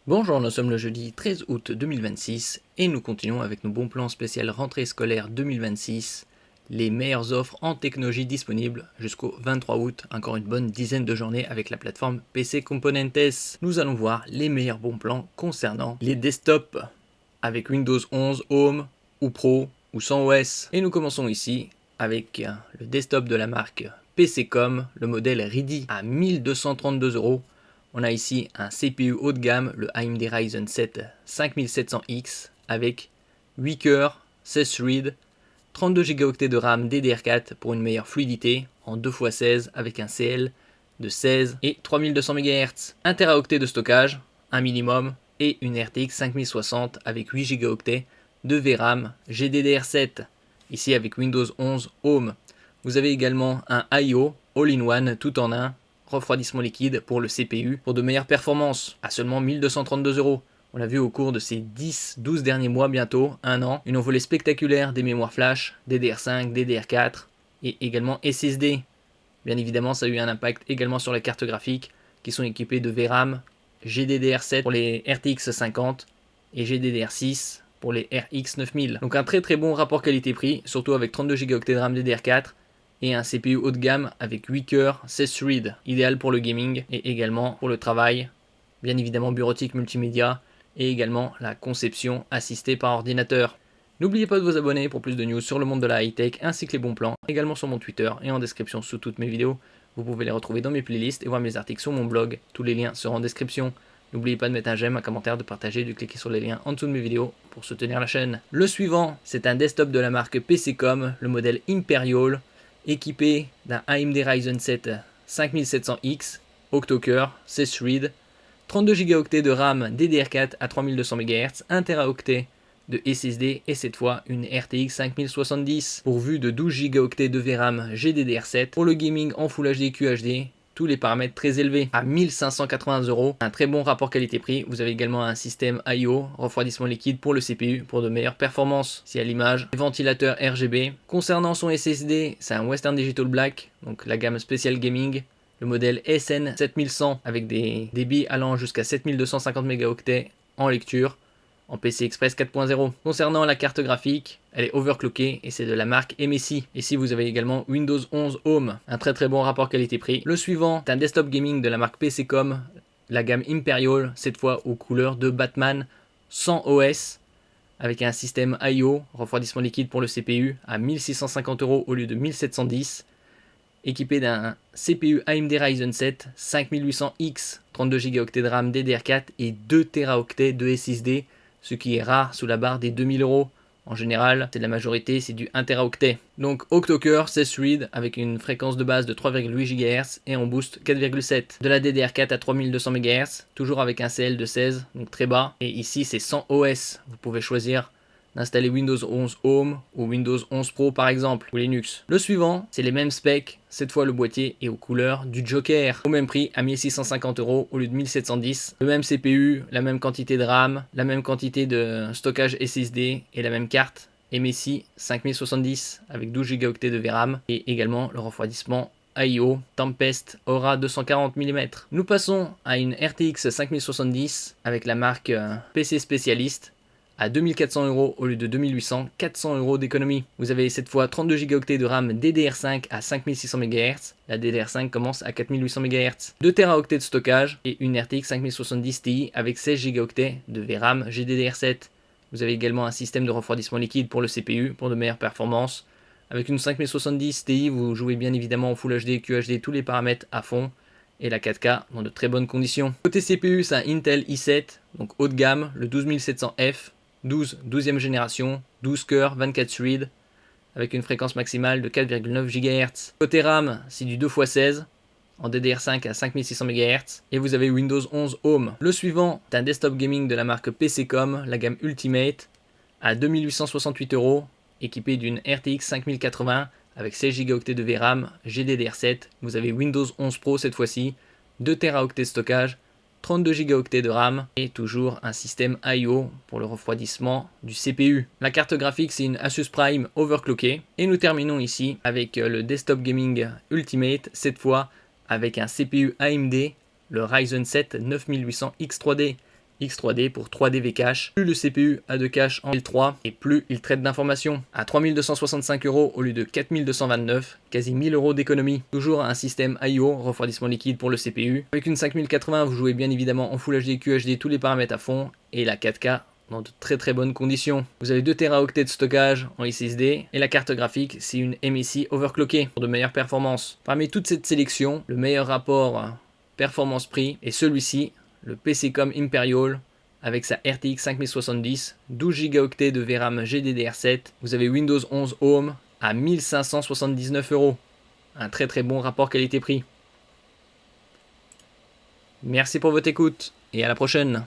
Bonjour, nous sommes le jeudi 13 août 2026 et nous continuons avec nos bons plans spécial rentrée scolaire 2026, les meilleures offres en technologie disponibles jusqu'au 23 août, encore une bonne dizaine de journées avec la plateforme PC Componentes. Nous allons voir les meilleurs bons plans concernant les desktops avec Windows 11 Home ou Pro ou sans OS. Et nous commençons ici avec le desktop de la marque PCcom, le modèle Ready à 1232 €. On a ici un CPU haut de gamme, le AMD Ryzen 7 5700X avec 8 cœurs, 16 threads, 32 Go de RAM DDR4 pour une meilleure fluidité en 2x16 avec un CL de 16 et 3200 MHz, 1 TB de stockage, un minimum, et une RTX 5060 avec 8 Go de VRAM GDDR7, ici avec Windows 11 Home. Vous avez également un I/O All-in-One tout en un, refroidissement liquide pour le CPU pour de meilleures performances à seulement 1232 €. On l'a vu au cours de ces 10-12 derniers mois, bientôt 1 an, une envolée spectaculaire des mémoires flash, DDR5, DDR4 et également SSD. Bien évidemment, ça a eu un impact également sur les cartes graphiques qui sont équipées de VRAM, GDDR7 pour les RTX 50 et GDDR6 pour les RX 9000. Donc un très bon rapport qualité-prix, surtout avec 32 Go de RAM DDR4 et un CPU haut de gamme avec 8 cœurs, 16 threads, idéal pour le gaming et également pour le travail, bien évidemment bureautique multimédia et également la conception assistée par ordinateur. N'oubliez pas de vous abonner pour plus de news sur le monde de la high-tech ainsi que les bons plans, également sur mon Twitter et en description sous toutes mes vidéos. Vous pouvez les retrouver dans mes playlists et voir mes articles sur mon blog, tous les liens seront en description. N'oubliez pas de mettre un j'aime, un commentaire, de partager, de cliquer sur les liens en dessous de mes vidéos pour soutenir la chaîne. Le suivant, c'est un desktop de la marque PCcom, le modèle Imperial, équipé d'un AMD Ryzen 7 5700X, octo-cœur, 16 threads, 32 Go de RAM DDR4 à 3200 MHz, 1 TB de SSD et cette fois une RTX 5070 pourvue de 12 Go de VRAM GDDR7 pour le gaming en Full HD QHD. Tous les paramètres très élevés à 1580 €, un très bon rapport qualité-prix. Vous avez également un système I/O, refroidissement liquide pour le CPU pour de meilleures performances. Ici à l'image, ventilateur RGB. Concernant son SSD, c'est un Western Digital Black, donc la gamme Special Gaming, le modèle SN 7100 avec des débits allant jusqu'à 7250 mégaoctets en lecture, en PC Express 4.0. Concernant la carte graphique, elle est overclockée et c'est de la marque MSI. Ici vous avez également Windows 11 Home, un très bon rapport qualité-prix. Le suivant est un desktop gaming de la marque PCcom, la gamme Imperial, cette fois aux couleurs de Batman, sans OS, avec un système I/O, refroidissement liquide pour le CPU, à 1650 € au lieu de 1710, équipé d'un CPU AMD Ryzen 7 5800X, 32 Go de RAM DDR4 et 2 TB de SSD, ce qui est rare sous la barre des 2000 €. En général, c'est de la majorité, c'est du 1 TB. Donc octo-cœur, 16 threads avec une fréquence de base de 3,8 GHz et en boost 4,7. De la DDR4 à 3200 MHz, toujours avec un CL de 16, donc très bas. Et ici c'est sans OS, vous pouvez choisir d'installer Windows 11 Home ou Windows 11 Pro par exemple, ou Linux. Le suivant, c'est les mêmes specs, cette fois le boîtier est aux couleurs du Joker, au même prix à 1650 € au lieu de 1710. Le même CPU, la même quantité de RAM, la même quantité de stockage SSD et la même carte MSI 5070 avec 12 Go de VRAM et également le refroidissement I/O Tempest Aura 240 mm. Nous passons à une RTX 5070 avec la marque PC Spécialiste à 2400 € au lieu de 2800, 400 € d'économie. Vous avez cette fois 32 Go de RAM DDR5 à 5600 MHz, la DDR5 commence à 4800 MHz, 2 TB de stockage et une RTX 5070 Ti avec 16 Go de VRAM GDDR7. Vous avez également un système de refroidissement liquide pour le CPU pour de meilleures performances. Avec une 5070 Ti, vous jouez bien évidemment en Full HD, QHD, tous les paramètres à fond et la 4K dans de très bonnes conditions. Côté CPU, c'est un Intel i7, donc haut de gamme, le 12700F, 12e génération, 12 cœurs, 24 threads, avec une fréquence maximale de 4,9 GHz. Côté RAM, c'est du 2x16, en DDR5 à 5600 MHz, et vous avez Windows 11 Home. Le suivant est un desktop gaming de la marque PCcom, la gamme Ultimate, à 2868 €, équipé d'une RTX 5080 avec 16 Go de VRAM, GDDR7. Vous avez Windows 11 Pro cette fois-ci, 2 TB de stockage, 32 Go de RAM et toujours un système I/O pour le refroidissement du CPU. La carte graphique, c'est une Asus Prime overclockée. Et nous terminons ici avec le desktop gaming Ultimate, cette fois avec un CPU AMD, le Ryzen 7 9800X3D, X3D pour 3DV cache. Plus le CPU a de cache en L3 et plus il traite d'informations. À 3265 € au lieu de 4229, quasi 1000 € d'économie. Toujours un système I/O, refroidissement liquide pour le CPU. Avec une 5080, vous jouez bien évidemment en Full HD, QHD, tous les paramètres à fond et la 4K dans de très bonnes conditions. Vous avez 2 Teraoctets de stockage en SSD et la carte graphique c'est une MSI overclockée pour de meilleures performances. Parmi toute cette sélection, le meilleur rapport performance-prix est celui-ci, le PCcom Imperial avec sa RTX 5070, 12 Go de VRAM GDDR7. Vous avez Windows 11 Home à 1579 €. Un très bon rapport qualité-prix. Merci pour votre écoute et à la prochaine.